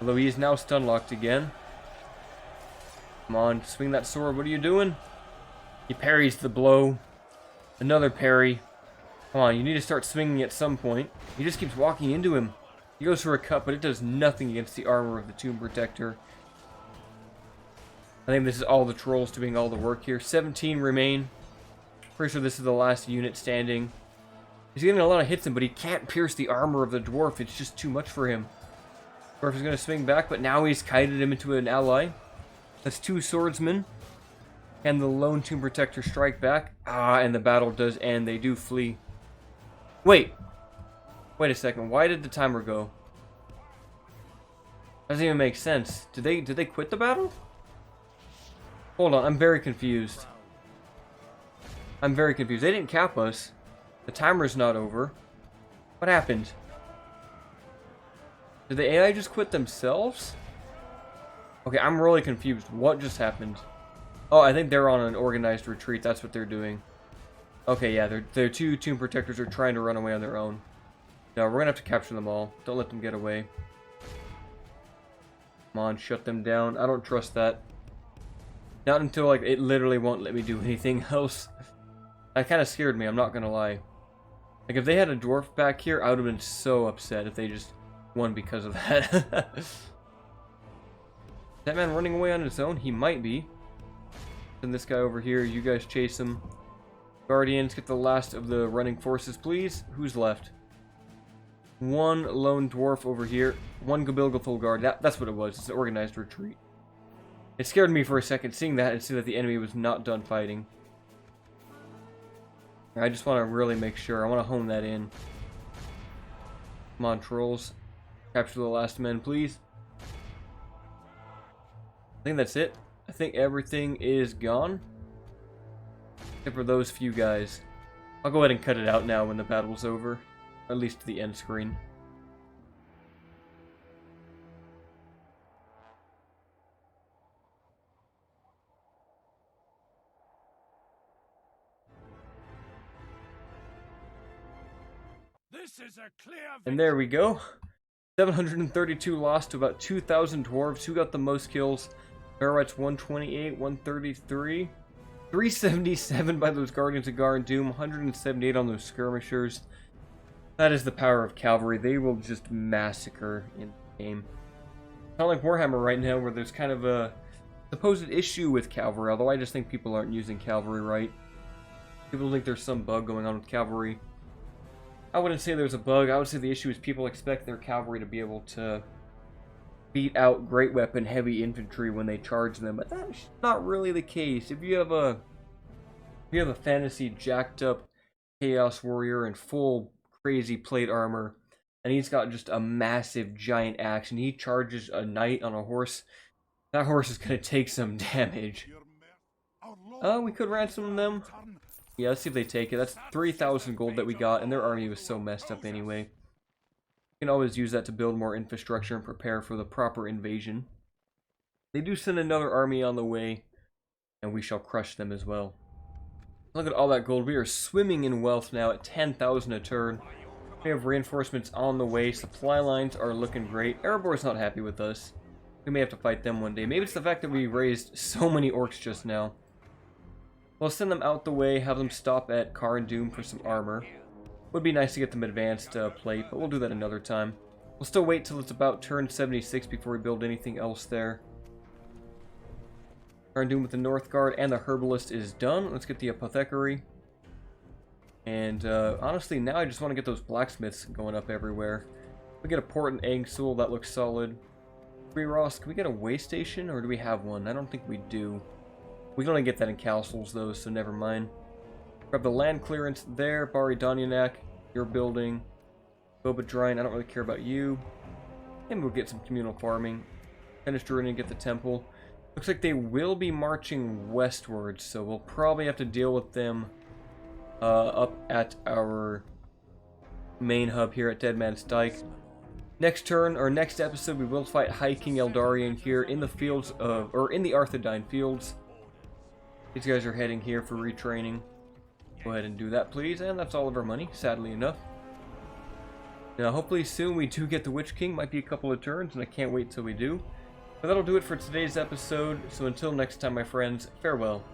Although he is now stun locked again. Come on, swing that sword. What are you doing? He parries the blow. Another parry. Come on, you need to start swinging at some point. He just keeps walking into him. He goes for a cut, but it does nothing against the armor of the tomb protector. I think this is all the trolls doing all the work here. 17 remain. Pretty sure this is the last unit standing. He's getting a lot of hits in, but he can't pierce the armor of the dwarf. It's just too much for him. Dwarf is going to swing back, but now he's kited him into an ally. That's 2 swordsmen. And the lone tomb protector strike back. Ah, and the battle does end. They do flee. Wait. Wait a second. Why did the timer go? Doesn't even make sense. Did they quit the battle? Hold on. I'm very confused. I'm very confused. They didn't cap us. The timer's not over. What happened? Did the AI just quit themselves? Okay, I'm really confused. What just happened? Oh, I think they're on an organized retreat. That's what they're doing. Okay, yeah, their 2 tomb protectors are trying to run away on their own. No, we're gonna have to capture them all. Don't let them get away. Come on, shut them down. I don't trust that. Not until, like, it literally won't let me do anything else. That kind of scared me, I'm not gonna lie. Like, if they had a dwarf back here, I would have been so upset if they just won because of that. Is that man running away on his own? He might be. Send this guy over here. You guys chase him. Guardians, get the last of the running forces, please. Who's left? 1 lone dwarf over here. 1 Gubbiglefull Guard. That's what it was. It's an organized retreat. It scared me for a second seeing that and see that the enemy was not done fighting. I just want to really make sure. I want to hone that in. Come on, trolls. Capture the last men, please. I think that's it. I think everything is gone. Except for those few guys. I'll go ahead and cut it out now when the battle's over. Or at least the end screen. This is a clear And there we go. 732 lost to about 2,000 dwarves. Who got the most kills? Barrow-wights 128, 133. 377 by those Guardians of Gar and Doom. 178 on those skirmishers. That is the power of cavalry. They will just massacre in the game. Not like Warhammer right now, where there's kind of a supposed issue with cavalry, although I just think people aren't using cavalry right. People think there's some bug going on with cavalry. I wouldn't say there's a bug. I would say the issue is people expect their cavalry to be able to beat out great weapon heavy infantry when they charge them, but that's not really the case. If you have a fantasy jacked up chaos warrior in full crazy plate armor, and he's got just a massive giant axe, and he charges a knight on a horse, that horse is going to take some damage. We could ransom them. Yeah, let's see if they take it. That's 3,000 gold that we got, and their army was so messed up anyway. You can always use that to build more infrastructure and prepare for the proper invasion. They do send another army on the way, and we shall crush them as well. Look at all that gold. We are swimming in wealth now at 10,000 a turn. We have reinforcements on the way. Supply lines are looking great. Eriador's not happy with us. We may have to fight them one day. Maybe it's the fact that we raised so many orcs just now. We'll send them out the way, have them stop at Car and Doom for some armor. Would be nice to get them advanced plate, but we'll do that another time. We'll still wait till it's about turn 76 before we build anything else there. Car and Doom with the North Guard and the Herbalist is done. Let's get the Apothecary. And honestly, now I just want to get those blacksmiths going up everywhere. We get a port in Angsul, that looks solid. Ross, can we get a way station, or do we have one? I don't think we do. We can only get that in castles, though, so never mind. Grab the land clearance there. Bari Danyanak, your building. Bobadrine, I don't really care about you. And we'll get some communal farming. Finish Druid and get the temple. Looks like they will be marching westwards, so we'll probably have to deal with them up at our main hub here at Deadman's Dike. Next turn, or next episode, we will fight High King Eldarion here in the fields of, or in the Arthedain fields. These guys are heading here for retraining. Go ahead and do that, please. And that's all of our money, sadly enough. Now, hopefully soon we do get the Witch King. Might be a couple of turns, and I can't wait till we do. But that'll do it for today's episode. So until next time, my friends, farewell.